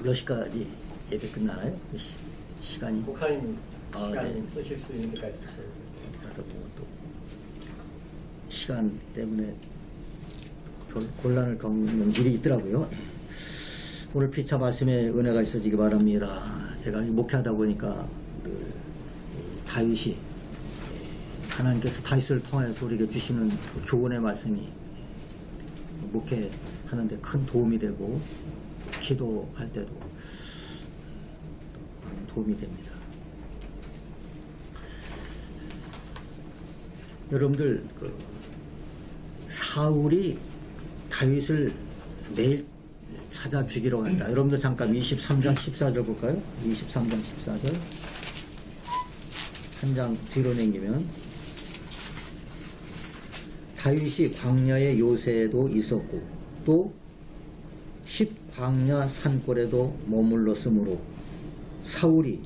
몇 시까지 예배 끝나나요? 시간이? 목사님 시간 네. 쓰실 수 있는 데까지 쓰셔야 돼요. 나도 또 시간 때문에 곤란을 겪는 일이 있더라고요. 오늘 피차 말씀에 은혜가 있어지기 바랍니다. 제가 목회하다 보니까 다윗이 하나님께서 다윗을 통해서 우리에게 주시는 교훈의 말씀이 목회하는데 큰 도움이 되고 기도할 때도 도움이 됩니다. 여러분들 사울이 다윗을 매일 찾아 죽이러 간다. 여러분들 잠깐 23장 14절 볼까요? 23장 14절 한 장 뒤로 넘기면 다윗이 광야의 요새에도 있었고 또 십광야 산골에도 머물렀으므로 사울이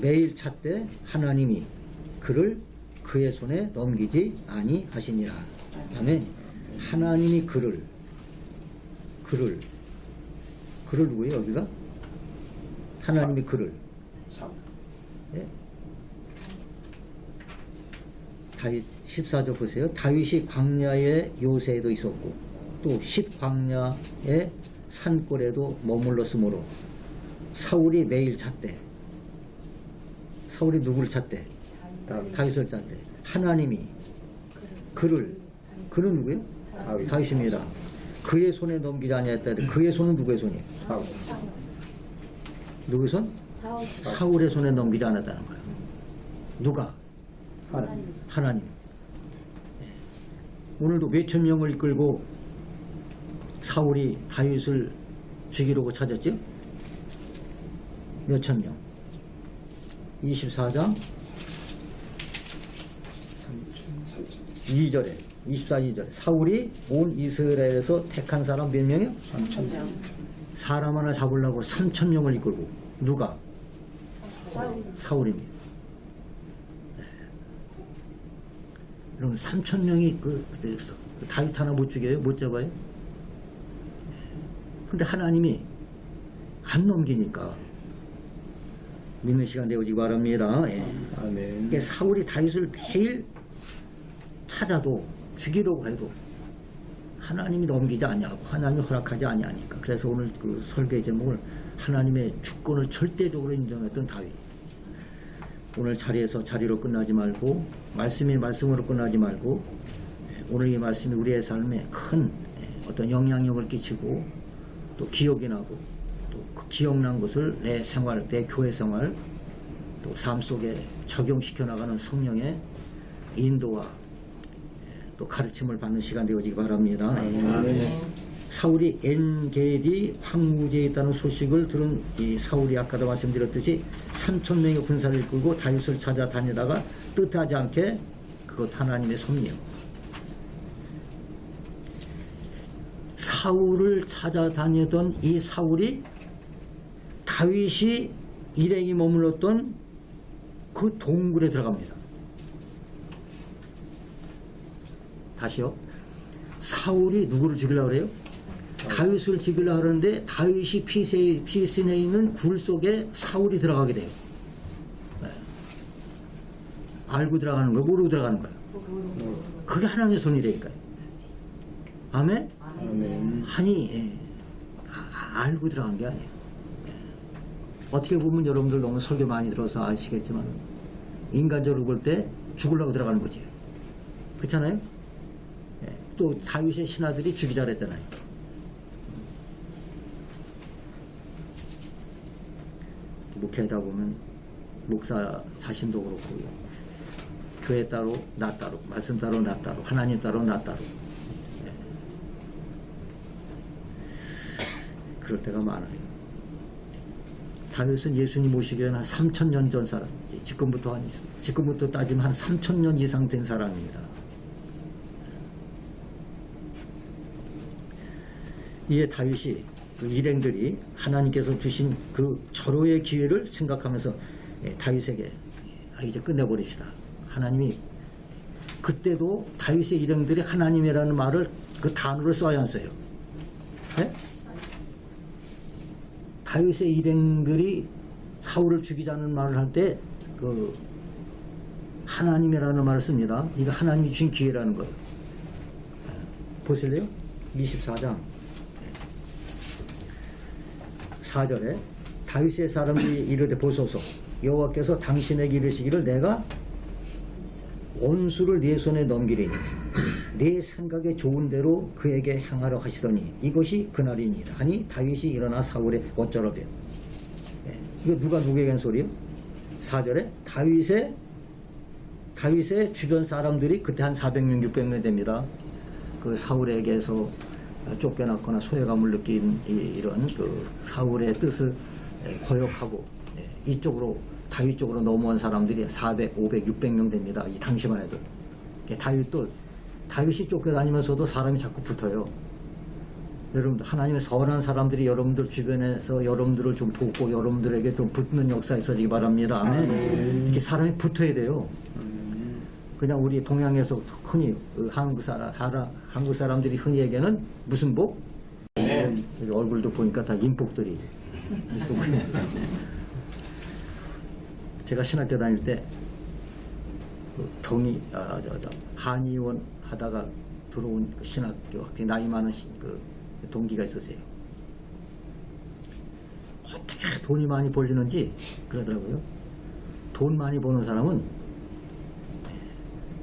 매일 찾되 하나님이 그를 그의 손에 넘기지 아니하시니라. 아멘. 하나님이 그를 누구예요 여기가? 하나님이 그를 네? 다윗 14절 보세요. 다윗이 광야의 요새에도 있었고 또 십광야의 산골에도 머물렀으므로 사울이 매일 찾되 사울이 누구를 찾되? 다윗을 찾되 하나님이 그는 누구예요? 다윗입니다. 그의 손에 넘기지 아니했다. 그의 손은 누구의 손이에요? 누구의 손? 사울의 손에 넘기지 않았다는 거예요. 누가? 하나님. 네. 오늘도 몇천 명을 이끌고 사울이 다윗을 죽이려고 찾았죠? 몇천 명. 24장 2절에 24절 사울이 온 이스라엘에서 택한 사람 몇 명이요? 3,000명. 사람 하나 잡으려고 3,000명을 이끌고 누가? 사울입니다. 네. 여러분 3,000명이 다윗 하나 못 죽여요? 못 잡아요? 근데 하나님이 안 넘기니까 믿는 시간 되어지기 바랍니다. 예. 아멘. 사울이 다윗을 매일 찾아도 죽이려고 해도 하나님이 넘기지 아니하고 하나님이 허락하지 아니하니까. 그래서 오늘 그 설교의 제목을 하나님의 주권을 절대적으로 인정했던 다윗. 오늘 자리에서 자리로 끝나지 말고 말씀이 말씀으로 끝나지 말고 오늘 이 말씀이 우리의 삶에 큰 어떤 영향력을 끼치고 또 기억이 나고 또 그 기억난 것을 내 생활, 내 교회 생활 또 삶 속에 적용시켜 나가는 성령의 인도와 또 가르침을 받는 시간 되어지기 바랍니다. 사울이 엔게디 황무지에 있다는 소식을 들은 이 사울이 아까도 말씀드렸듯이 3,000명의 군사를 이끌고 다윗을 찾아다니다가 뜻하지 않게 그것 하나님의 섭리요. 사울을 찾아다니던 이 사울이 다윗이 일행이 머물렀던 그 동굴에 들어갑니다. 다시요. 사울이 누구를 죽이려고 그래요? 다윗을 죽이려고 하는데 다윗이 피신해 있는 굴 속에 사울이 들어가게 돼요. 네. 알고 들어가는 거예요? 모르고 들어가는 거예요? 그게 하나님의 손이라니까요. 아멘? 아멘. 아니 알고 들어간 게 아니에요. 어떻게 보면 여러분들 너무 설교 많이 들어서 아시겠지만 인간적으로 볼 때 죽으려고 들어가는 거지. 그렇잖아요? 또 다윗의 신하들이 죽이자 그랬잖아요. 목회하다 보면 목사 자신도 그렇고 교회 따로 나 따로 말씀 따로 나 따로 하나님 따로 나 따로 그럴 때가 많아요. 다윗은 예수님 오시기에는 한 3,000년 전 사람, 지금부터 따지면 한 3,000년 이상 된 사람입니다. 이에 다윗이 그 일행들이 하나님께서 주신 그 절호의 기회를 생각하면서 다윗에게 이제 끝내버립시다. 하나님이 그때도 다윗의 일행들이 하나님이라는 말을 그 단어를 써야 안 써요. 네? 다윗의 일행들이 사울을 죽이자는 말을 할 때 그 하나님이라는 말을 씁니다. 이거 하나님이 주신 기회라는 거예요. 보실래요? 24장 4절에 다윗의 사람들이 이르되 보소서 여호와께서 당신에게 이르시기를 내가 원수를 네 손에 넘기리니 네 생각에 좋은 대로 그에게 행하려 하시더니 이것이 그날이니이다 하니 다윗이 일어나 사울의 어쩌러벼. 이거 누가 누구에게 한 소리요? 4절에 다윗의 주변 사람들이 그때 한 400명 600명 됩니다. 그 사울에게서 쫓겨났거나 소외감을 느낀 이런 그 사울의 뜻을 거역하고 이쪽으로 다윗 쪽으로 넘어온 사람들이 400, 500, 600명 됩니다. 이 당시만 해도. 다윗이 쫓겨다니면서도 사람이 자꾸 붙어요. 여러분들 하나님의 선한 사람들이 여러분들 주변에서 여러분들을 좀 돕고 여러분들에게 좀 붙는 역사 있어지기 바랍니다. 아멘. 이렇게 사람이 붙어야 돼요. 그냥 우리 동양에서 흔히 한국 사람들이 흔히 얘기하는 무슨 복? 얼굴도 보니까 다 인복들이 있어 보여요. 제가 신학교 다닐 때 한의원 하다가 들어온 신학교 학생 나이 많은 동기가 있었어요. 어떻게 돈이 많이 벌리는지 그러더라고요. 돈 많이 버는 사람은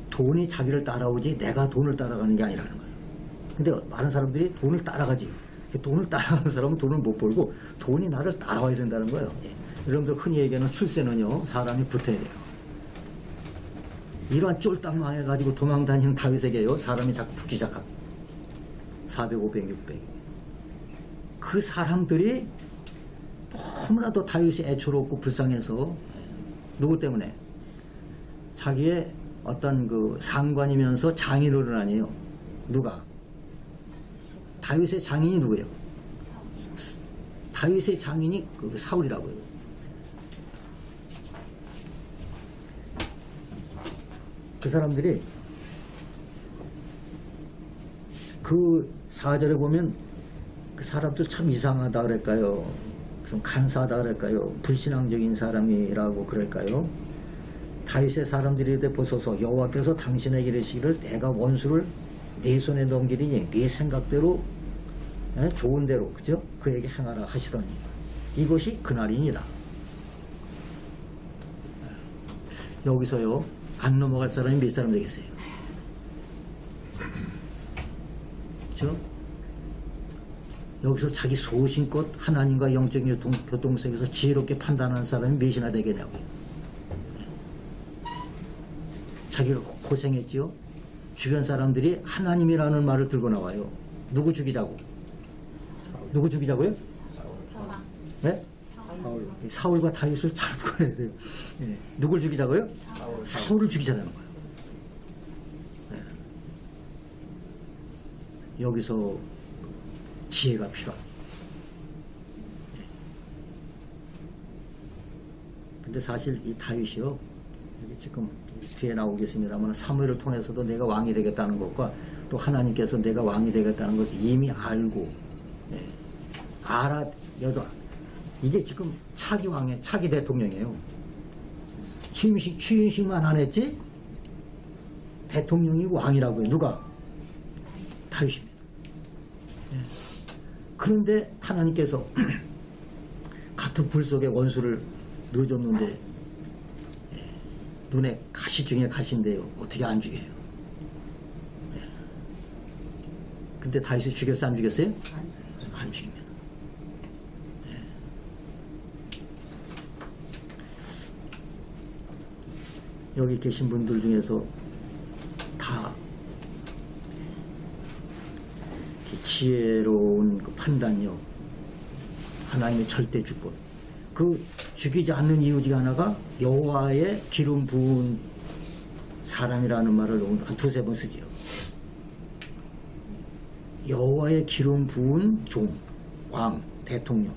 돈이 자기를 따라오지 내가 돈을 따라가는 게 아니라는 거예요. 근데 많은 사람들이 돈을 따라가지. 돈을 따라가는 사람은 돈을 못 벌고 돈이 나를 따라와야 된다는 거예요. 여러분들 흔히 얘기하는 출세는요, 사람이 붙어야 돼요. 이러한 쫄딱 망해가지고 도망다니는 다윗에게요, 사람이 자꾸 붙기 시작합니다. 400, 500, 600. 그 사람들이 너무나도 다윗이 애처롭고 불쌍해서 누구 때문에? 자기의 어떤 그 상관이면서 장인어른 아니에요. 누가? 다윗의 장인이 누구예요? 다윗의 장인이 그 사울이라고요. 그 사람들이 그 4절에 보면 그 사람들 참 이상하다 그럴까요? 좀 간사하다 그럴까요? 불신앙적인 사람이라고 그럴까요? 다윗의 사람들이 이르되 보소서 여호와께서 당신에게 이르시기를 내가 원수를 네 손에 넘기리니 네 생각대로 좋은 대로 그죠? 그에게 행하라 하시더니 이것이 그날이니이다. 여기서요 안 넘어갈 사람이 몇 사람 되겠어요? 그죠? 여기서 자기 소신껏 하나님과 영적인 교통속에서 지혜롭게 판단하는 사람이 몇이나 되겠냐고요. 자기가 고생했지요. 주변 사람들이 하나님이라는 말을 들고 나와요. 누구 죽이자고? 누구 죽이자고요? 네? 사울과 다윗을 잘 보아야 돼요. 네. 누굴 죽이자고요? 사울을 죽이자는 거예요. 네. 여기서 지혜가 필요합니다. 네. 근데 사실 이 다윗이요, 여기 지금 뒤에 나오겠습니다만 사무엘을 통해서도 내가 왕이 되겠다는 것과 또 하나님께서 내가 왕이 되겠다는 것을 이미 알고 알아여도 이게 지금 차기 왕의 차기 대통령이에요. 취임식만 안 했지 대통령이고 왕이라고요. 누가? 다윗입니다. 그런데 하나님께서 같은 불 속에 원수를 넣어줬는데 눈에 가시 중에 가시인데요. 어떻게 안 죽여요? 근데 다윗이 죽였어요? 안 죽였어요? 안 죽입니다. 여기 계신 분들 중에서 다 지혜로운 그 판단력, 하나님의 절대 주권, 그 죽이지 않는 이유 중 하나가 여호와의 기름 부은 사람이라는 말을 한 두세 번 쓰지요. 여호와의 기름 부은 종, 왕, 대통령,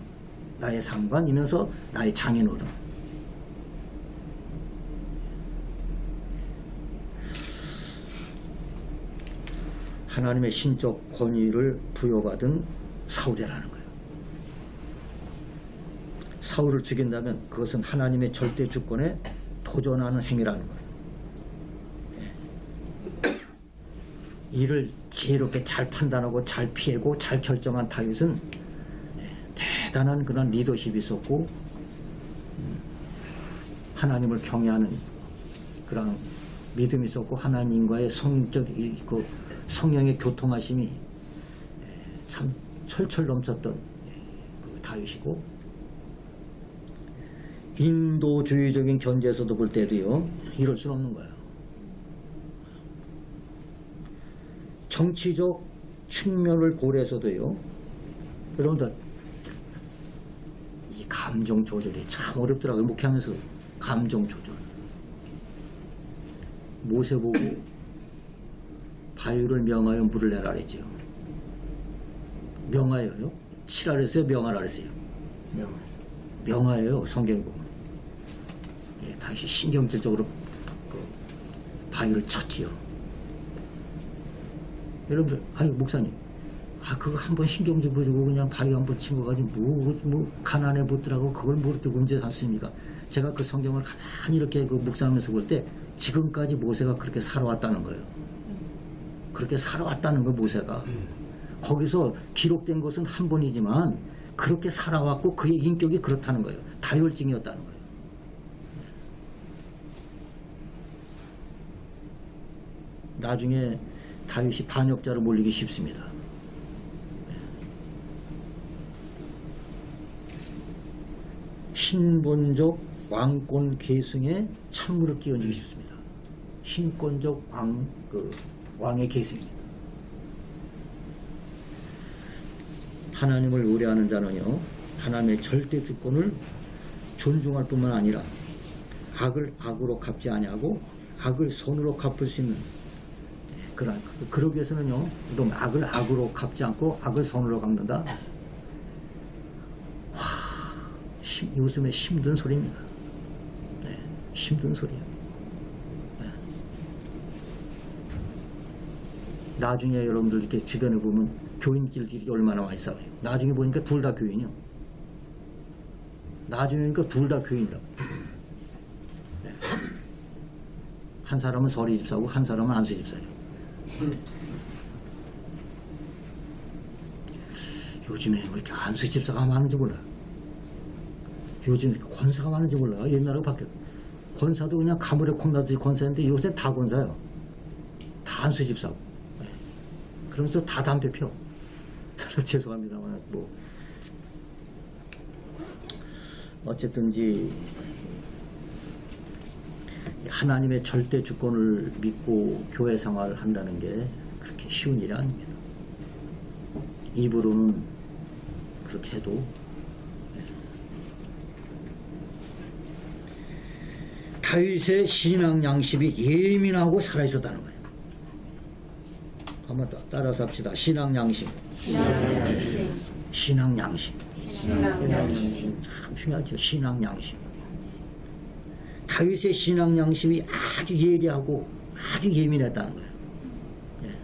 나의 상관이면서 나의 장인어른. 하나님의 신적 권위를 부여받은 사울이라는 거예요. 사울을 죽인다면 그것은 하나님의 절대 주권에 도전하는 행위라는 거예요. 이를 지혜롭게 잘 판단하고 잘 피하고 잘 결정한 다윗은 대단한 그런 리더십이 있었고 하나님을 경외하는 그런 믿음이 있었고 하나님과의 그 성령의 교통하심이 참 철철 넘쳤던 그 다윗이고, 인도주의적인 견제에서도 볼 때도요 이럴 수는 없는 거예요. 정치적 측면을 고려해서도요, 여러분들 이 감정 조절이 참 어렵더라고요. 목회하면서 감정 조절. 모세 보고 바위를 명하여 물을 내라 그랬죠. 명하여요? 치라 그랬어요? 명하라 그랬어요? 명하여요. 성경에 보면 다시 신경질적으로 그 바위를 쳤지요. 여러분들, 아니 목사님, 그거 한번 신경질 부리고 그냥 바위 한번 친 거 가지고 뭐 가난해 보더라고 그걸 모르고 문제 삼습니까? 제가 그 성경을 가만히 이렇게 그 묵상하면서 볼 때 지금까지 모세가 그렇게 살아왔다는 거예요. 그렇게 살아왔다는 거 모세가. 거기서 기록된 것은 한 번이지만 그렇게 살아왔고 그의 인격이 그렇다는 거예요. 다혈증이었다는 거예요. 나중에 다윗이 반역자로 몰리기 쉽습니다. 신본적 왕권 계승에 찬물을 끼얹기 쉽습니다. 신권적 왕의 계승입니다. 하나님을 의뢰하는 자는요, 하나님의 절대 주권을 존중할 뿐만 아니라 악을 악으로 갚지 아니하고 악을 선으로 갚을 수 있는, 그러기 위해서는요, 좀 악을 악으로 갚지 않고 악을 선으로 갚는다. 와, 요즘에 힘든 소리입니다. 네, 힘든 소리예요. 네. 나중에 여러분들 이렇게 주변에 보면 교인끼리 얼마나 많이 싸워요. 나중에 보니까 둘 다 교인이요. 나중에 보니까 둘 다 교인이라고. 네. 한 사람은 서리 집사고 한 사람은 안수 집사예요. 요즘에 왜 이렇게 안수 집사가 많은지 몰라. 요즘 권사가 많은지 몰라. 옛날하고 바뀌었어. 권사도 그냥 가물에 콩나듯이 권사인데 요새 다 권사요. 다 안수 집사고. 네. 그러면서 다 담배 피워. 죄송합니다만 뭐 어쨌든지 하나님의 절대 주권을 믿고 교회 생활을 한다는 게 그렇게 쉬운 일이 아닙니다. 입으로는 그렇게 해도 다윗의 신앙 양심이 예민하고 살아있었다는 거예요. 한번 더 따라서 합시다. 신앙 양심. 신앙 양심. 참 중요하죠. 신앙 양심. 다윗의 신앙 양심이 아주 예리하고 아주 예민했다는 거예요. 예.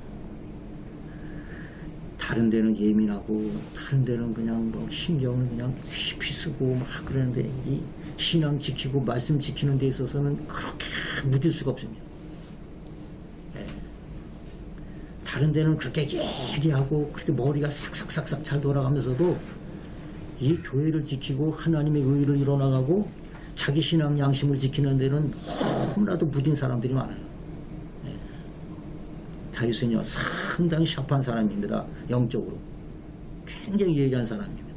다른 데는 예민하고 다른 데는 그냥 뭐 신경을 그냥 깊이 쓰고 막 그러는데 이 신앙 지키고 말씀 지키는 데 있어서는 그렇게 무딜 수가 없습니다. 예. 다른 데는 그렇게 예리하고 그렇게 머리가 싹싹싹싹 잘 돌아가면서도 이 교회를 지키고 하나님의 의를 이뤄나가고 자기 신앙 양심을 지키는 데는 너무나도 무딘 사람들이 많아요. 네. 다윗은요 상당히 샤프한 사람입니다. 영적으로 굉장히 예리한 사람입니다.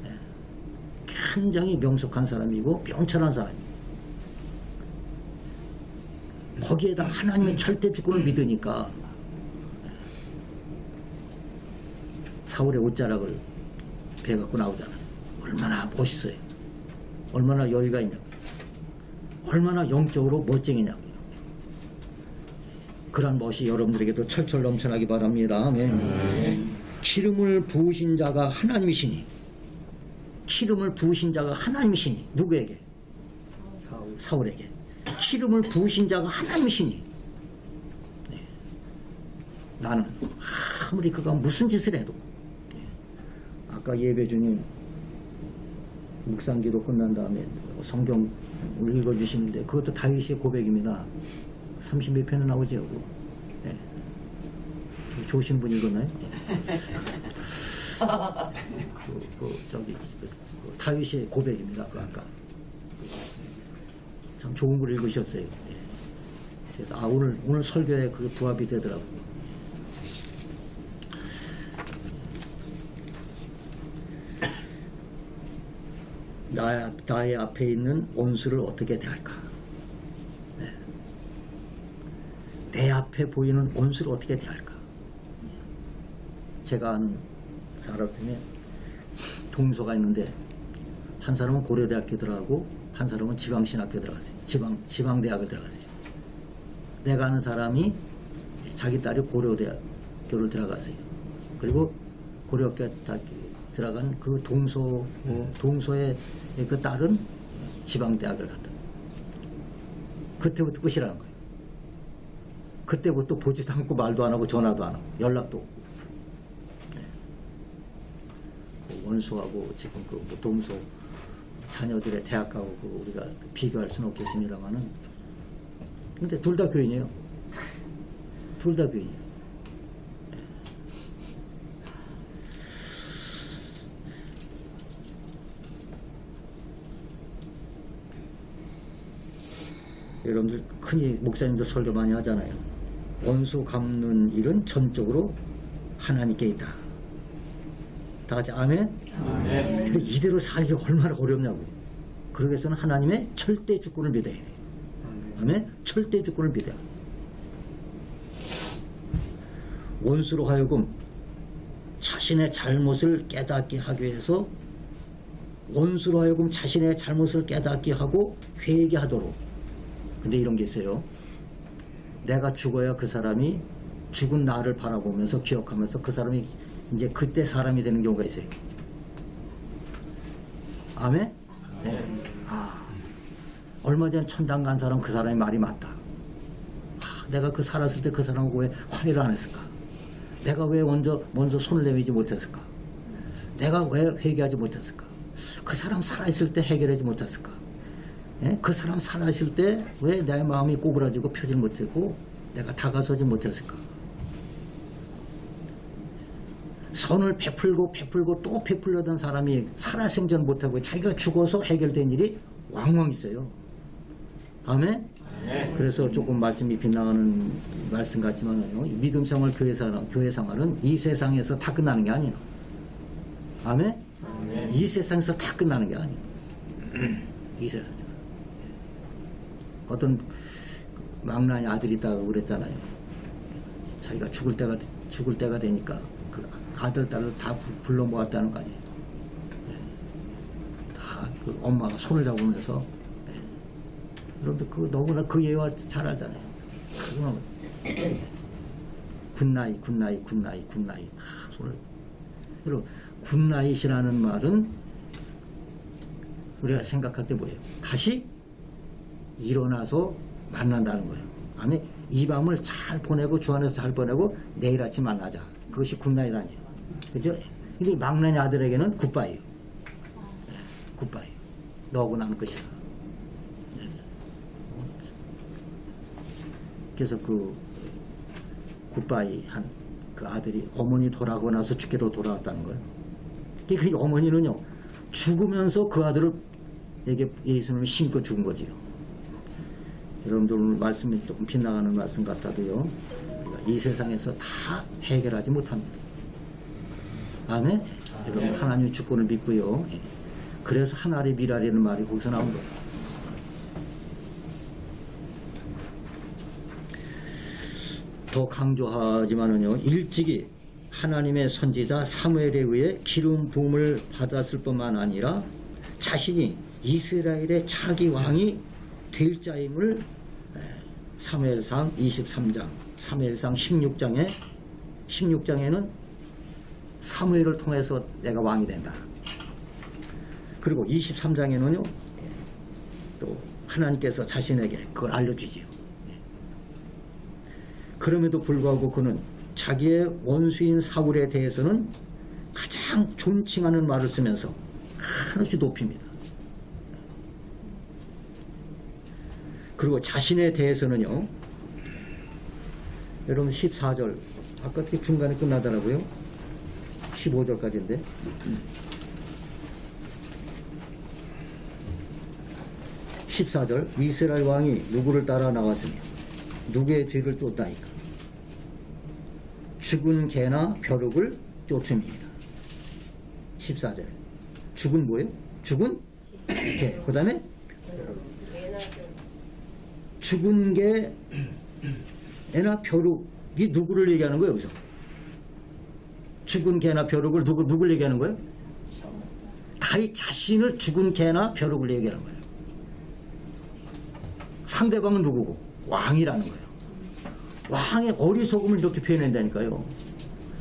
네. 굉장히 명석한 사람이고 명철한 사람입니다. 거기에다 하나님의 절대 주권을 믿으니까 사울의 옷자락을 배 갖고 나오잖아요. 얼마나 멋있어요. 얼마나 여유가 있냐고. 얼마나 영적으로 멋쟁이냐고. 그런 멋이 여러분들에게도 철철 넘쳐나기 바랍니다. 아멘. 기름을 부으신 자가 하나님이시니, 기름을 부으신 자가 하나님이시니, 누구에게? 사울에게. 기름을 부으신 자가 하나님이시니, 네. 나는 아무리 그가 무슨 짓을 해도, 아까 예배 중에 묵상기도 끝난 다음에 성경을 읽어주시는데 그것도 다윗의 고백입니다. 30몇 편은 나오죠. 네. 좋으신 분 읽었나요? 다윗의 고백입니다. 아까 참 좋은 걸 읽으셨어요. 네. 그래서 오늘 설교에 그 부합이 되더라고요. 나의 앞에 있는 원수를 어떻게 대할까? 네. 내 앞에 보이는 원수를 어떻게 대할까? 제가 아는 사람 중에 동서가 있는데 한 사람은 고려대학교 들어가고 한 사람은 지방신학교 들어갔어요. 지방대학을 들어갔어요. 내가 아는 사람이 자기 딸이 고려대학교를 들어갔어요. 그리고 고려학교 들어간 그 동서의 그 딸은 지방대학을 갔다. 그때부터 끝이라는 거예요. 그때부터 보지도 않고 말도 안 하고 전화도 안 하고 연락도 없고. 네. 원수하고 지금 그 동서 자녀들의 대학가하고 우리가 비교할 수는 없겠습니다만은, 근데 둘 다 교인이에요. 둘 다 교인이에요. 여러분들 흔히 목사님들 설교 많이 하잖아요. 원수 갚는 일은 전적으로 하나님께 있다. 다 같이 아멘? 아멘. 근데 이대로 살기 얼마나 어렵냐고요. 그러기 위해서는 하나님의 절대 주권을 믿어야 돼요. 아멘? 절대 주권을 믿어야 돼요. 원수로 하여금 자신의 잘못을 깨닫게 하기 위해서, 원수로 하여금 자신의 잘못을 깨닫게 하고 회개하도록. 근데 이런 게 있어요. 내가 죽어야 그 사람이 죽은 나를 바라보면서 기억하면서 그 사람이 이제 그때 사람이 되는 경우가 있어요. 아멘? 네. 얼마 전에 천당 간 사람, 그 사람이 말이 맞다. 내가 그 살았을 때 그 사람하고 왜 화해를 안 했을까? 내가 왜 먼저 손을 내밀지 못했을까? 내가 왜 회개하지 못했을까? 그 사람 살아있을 때 해결하지 못했을까? 예? 그 사람 살아있을 때 왜 내 마음이 꼬부라지고 펴질 못했고 내가 다가서지 못했을까? 선을 베풀고 또 베풀려던 사람이 살아생전 못하고 자기가 죽어서 해결된 일이 왕왕 있어요. 아멘? 네. 그래서 조금 말씀이 빗나가는 말씀 같지만요, 믿음 생활, 교회 생활은 이 세상에서 다 끝나는 게 아니에요. 아멘? 네. 이 세상에서 다 끝나는 게 아니에요. 이 세상에서. 어떤 망나니 아들이 있다고 그랬잖아요. 자기가 죽을 때가 되니까 그 아들, 딸을 다 불러 모았다는 거 아니에요. 다 그 엄마가 손을 잡으면서, 여러분들 그 너무나 그 예화 잘 알잖아요. 굿나잇. 손을. 여러분, 굿나잇이라는 말은 우리가 생각할 때 뭐예요? 다시 일어나서 만난다는 거예요. 아니, 이 밤을 잘 보내고 주 안에서 잘 보내고 내일 아침 만나자. 그것이 굿나잇 아니에요. 그죠? 근데 막내 아들에게는 굿바이요. 굿바이. 너하고 나는 끝이다. 그래서 그 굿바이 한 그 아들이 어머니 돌아가고 나서 죽기로 돌아왔다는 거예요. 그 어머니는요, 죽으면서 그 아들을 예수님을 심고 죽은 거지요. 여러분들 오늘 말씀이 조금 빗나가는 말씀 같아도요, 이 세상에서 다 해결하지 못합니다. 아멘? 여러분, 하나님의 주권을 믿고요. 그래서 하나의 미랄이라는 말이 거기서 나온 거예요. 더 강조하지만은요, 일찍이 하나님의 선지자 사무엘에 의해 기름 부음을 받았을 뿐만 아니라 자신이 이스라엘의 차기 왕이 될 자임을 사무엘상 23장, 사무엘상 16장에는 사무엘을 통해서 내가 왕이 된다. 그리고 23장에는요, 또 하나님께서 자신에게 그걸 알려주지요. 그럼에도 불구하고 그는 자기의 원수인 사울에 대해서는 가장 존칭하는 말을 쓰면서 한없이 높입니다. 그리고 자신에 대해서는요, 여러분 14절, 아까 어떻게 중간에 끝나더라고요. 15절까지인데. 14절, 이스라엘 왕이 누구를 따라 나왔으며 누구의 뒤를 쫓다니까 죽은 개나 벼룩을 쫓음이니라. 14절에 죽은 뭐예요? 죽은 개. 그 다음에 죽은 개나 벼룩이 누구를 얘기하는 거예요? 여기서 죽은 개나 벼룩을 누구를 얘기하는 거예요? 다윗 자신을 죽은 개나 벼룩을 얘기하는 거예요. 상대방은 누구고? 왕이라는 거예요. 왕의 어리석음을 이렇게 표현한다니까요.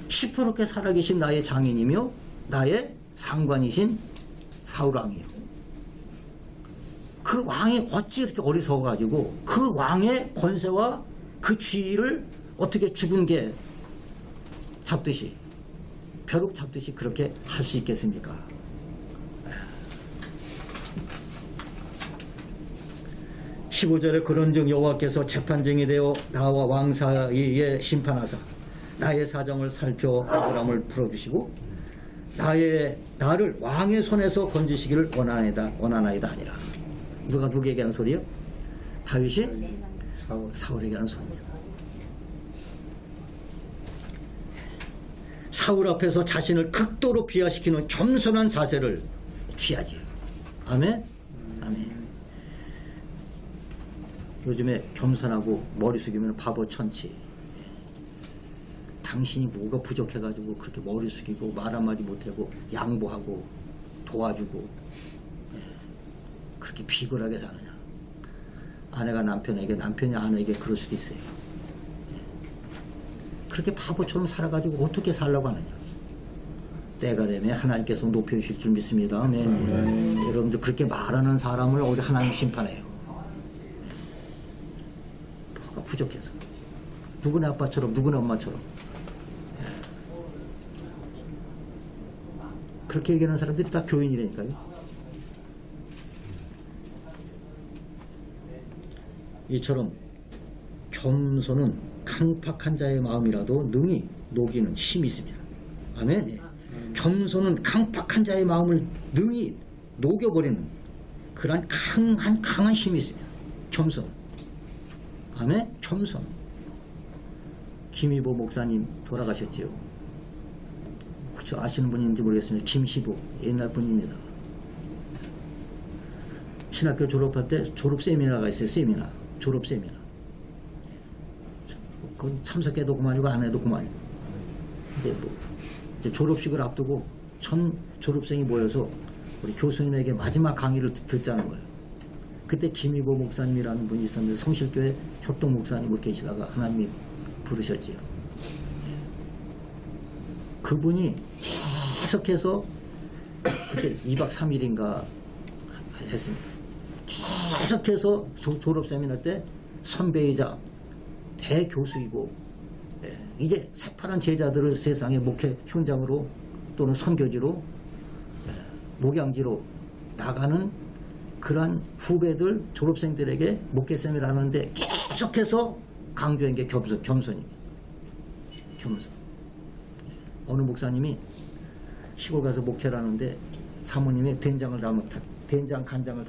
시퍼렇게 살아계신 나의 장인이며 나의 상관이신 사울왕이에요. 그 왕이 어찌 이렇게 어리석어가지고 그 왕의 권세와 그 지위를 어떻게 죽은 개 잡듯이, 벼룩 잡듯이 그렇게 할 수 있겠습니까? 15절에 그런즉 여호와께서 재판정이 되어 나와 왕 사이에 심판하사 나의 사정을 살펴 억울함을 풀어주시고 나를 왕의 손에서 건지시기를 원하나이다 아니라. 누가 누구에게 하는 소리요? 다윗이 사울에게 하는 소리입니다. 사울 앞에서 자신을 극도로 비하시키는 겸손한 자세를 취하지요. 아멘? 아멘. 요즘에 겸손하고 머리 숙이면 바보 천치. 당신이 뭐가 부족해가지고 그렇게 머리 숙이고 말 한마디 못하고 양보하고 도와주고 그렇게 비굴하게 사느냐. 아내가 남편에게, 남편이 아내에게 그럴 수도 있어요. 그렇게 바보처럼 살아가지고 어떻게 살라고 하느냐. 때가 되면 하나님께서 높여주실 줄 믿습니다. 아멘. 여러분들 그렇게 말하는 사람을 우리 하나님 심판해요. 뭐가 부족해서. 누구네 아빠처럼 누구네 엄마처럼. 그렇게 얘기하는 사람들이 다 교인이라니까요. 이처럼 겸손은 강팍한 자의 마음이라도 능히 녹이는 힘이 있습니다. 아멘. 네. 겸손은 강팍한 자의 마음을 능히 녹여버리는 그러한 강한 힘이 있습니다. 겸손. 아멘. 겸손. 김희보 목사님 돌아가셨지요. 그쵸, 아시는 분인지 모르겠습니다. 김희보 옛날 분입니다. 신학교 졸업할 때 졸업 세미나가 있어요. 세미나. 졸업 세미나. 그 참석해도 그만이고 안 해도 그만이고. 이제 졸업식을 앞두고 전 졸업생이 모여서 우리 교수님에게 마지막 강의를 듣자는 거예요. 그때 김희보 목사님이라는 분이 있었는데 성실교회 협동 목사님으로 계시다가 하나님이 부르셨지요. 그분이 계속해서 그때 2박 3일인가 했습니다. 계속해서 졸업 세미나 때 선배이자 대교수이고 이제 새파란 제자들을 세상의 목회 현장으로 또는 선교지로 목양지로 나가는 그러한 후배들 졸업생들에게 목회 세미나를 하는데 계속해서 강조한 게 겸손입니다. 겸손. 어느 목사님이 시골 가서 목회를 하는데 사모님이 된장 간장을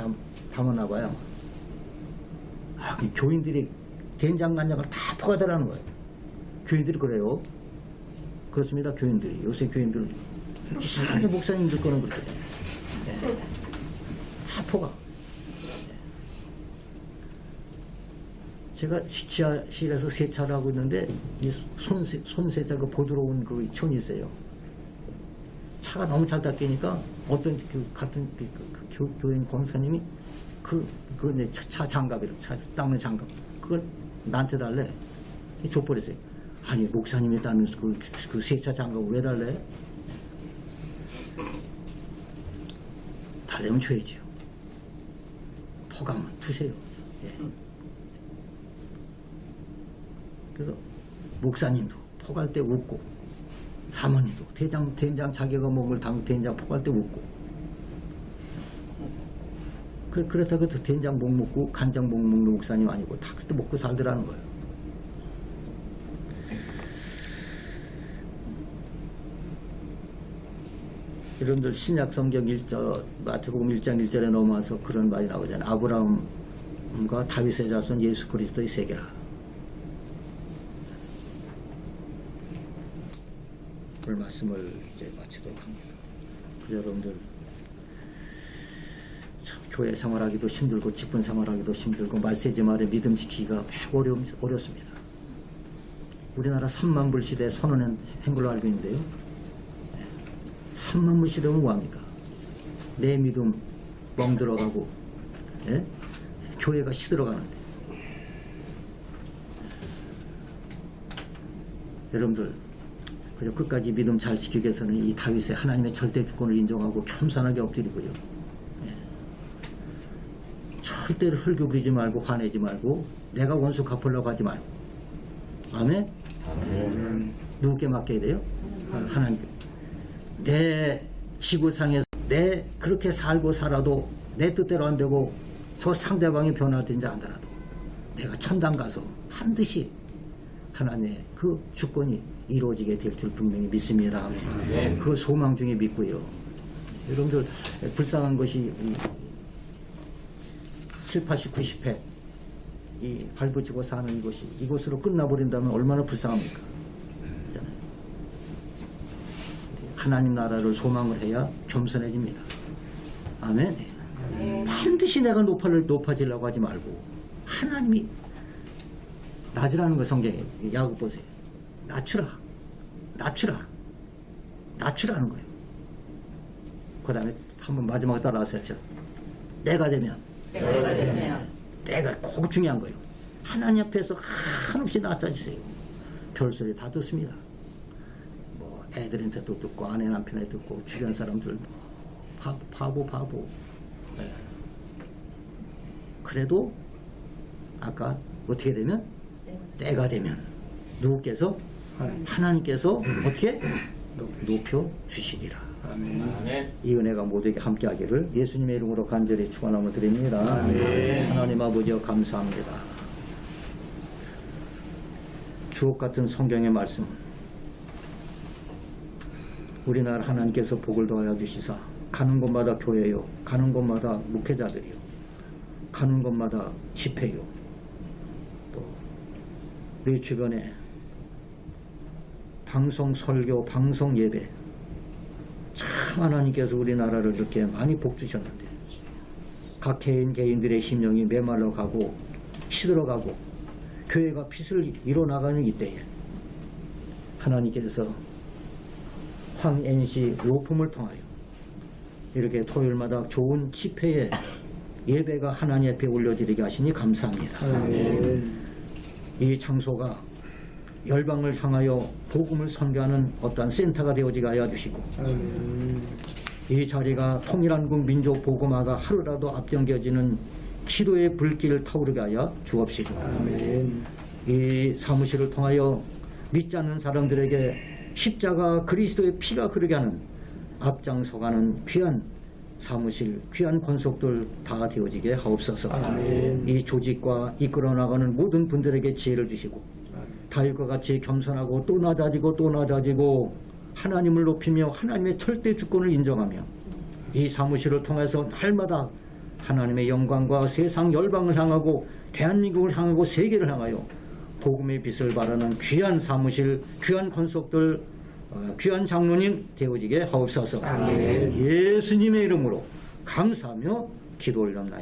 담았나 봐요. 그 교인들이 된장 간장을 다 퍼가더라는 거예요. 교인들이 그래요. 그렇습니다. 교인들이. 요새 교인들 이상하게 목사님들 거는 그렇게 돼요. 다 퍼가. 제가 지하실에서 세차를 하고 있는데 이 손세차 그 보드로 온 그 천이 있어요. 차가 너무 잘 닦이니까 어떤 같은 교인 권사님이 내 차 장갑이라 차 닦는 장갑 그걸 나한테 달래. 줘버렸어요. 아니 목사님이 닦는 그 세차 장갑을 왜 달래? 달래면 줘야지요. 퍼가면 두세요. 예. 그래서 목사님도 포갈 때 웃고 사모님도 된장 자기가 먹을 된장 포갈 때 웃고 그렇다고 된장국 먹고 간장국 먹는 목사님 아니고 다 그때 먹고 살더라는 거예요. 여러분들 신약 성경 1절 마태복음 1장 1절에 넘어와서 그런 말이 나오잖아요. 아브라함과 다윗의 자손 예수 그리스도의 세계라. 오늘 말씀을 이제 마치도록 합니다. 여러분들 참 교회 생활하기도 힘들고 직분 생활하기도 힘들고 말세지 말에 믿음 지키기가 매우 어렵습니다. 우리나라 3만 불 시대에 선언한 걸로 알고 있는데요. 3만 불 시대면 뭐합니까? 내 믿음 멍들어가고 예? 교회가 시들어가는데 여러분들 그저 끝까지 믿음 잘 지키기 위해서는 이 다윗의 하나님의 절대 주권을 인정하고 겸손하게 엎드리고요. 예. 절대로 혈교 부리지 말고 화내지 말고 내가 원수 갚으려고 하지 말고. 아멘? 누구께 맡겨야 돼요? 하나님께. 내 지구상에서 내 그렇게 살고 살아도 내 뜻대로 안 되고 저 상대방이 변화된지 안더라도 내가 천당 가서 반드시 하나님의 그 주권이 이루어지게 될 줄 분명히 믿습니다. 네. 그 소망 중에 믿고요. 여러분들 불쌍한 것이 7, 80, 90회 이 발붙이고 사는 이것으로 끝나버린다면 얼마나 불쌍합니까? 그렇잖아요. 하나님 나라를 소망을 해야 겸손해집니다. 아멘. 반드시 내가 높아지려고 하지 말고 하나님이 낮으라는 거 성경에 야곱 보세요. 낮추라는 거예요. 그 다음에 한번 마지막에 따라하세요. 내가 되면 내가 꼭 중요한 거예요. 하나님 앞에서 한없이 낮아지세요. 별소리 다 듣습니다. 뭐 애들한테도 듣고 아내 남편에 듣고 주변 사람들 바보. 네. 그래도 아까 어떻게 되면 때가 되면 누구께서 하나님께서 어떻게 높여 주시리라. 아멘. 이 은혜가 모두에게 함께하기를 예수님의 이름으로 간절히 축원함을 드립니다. 아멘. 하나님 아버지여 감사합니다. 주옥 같은 성경의 말씀 우리나라 하나님께서 복을 더하여 주시사 가는 곳마다 교회요 가는 곳마다 목회자들이요 가는 곳마다 집회요 또 우리 주변에 방송 설교 방송 예배 참 하나님께서 우리나라를 이렇게 많이 복 주셨는데 각 개인들의 심령이 메말라 가고 시들어가고 교회가 빛을 이뤄나가는 이때에 하나님께서 황NC 로품을 통하여 이렇게 토요일마다 좋은 집회의 예배가 하나님 앞에 올려드리게 하시니 감사합니다. 이 장소가 열방을 향하여 복음을 선교하는 어떠한 센터가 되어지게 하여 주시고 이 자리가 통일한국 민족 복음화가 하루라도 앞당겨지는 기도의 불길을 타오르게 하여 주옵시고 이 사무실을 통하여 믿지 않는 사람들에게 십자가 그리스도의 피가 흐르게 하는 앞장서가는 귀한 사무실, 귀한 권속들 다 되어지게 하옵소서. 이 조직과 이끌어 나가는 모든 분들에게 지혜를 주시고 다윗과 같이 겸손하고 또 낮아지고 하나님을 높이며 하나님의 절대 주권을 인정하며 이 사무실을 통해서 날마다 하나님의 영광과 세상 열방을 향하고 대한민국을 향하고 세계를 향하여 복음의 빛을 발하는 귀한 사무실, 귀한 권속들, 귀한 장로님 되어지게 하옵소서. 예수님의 이름으로 감사하며 기도 올렸나이다.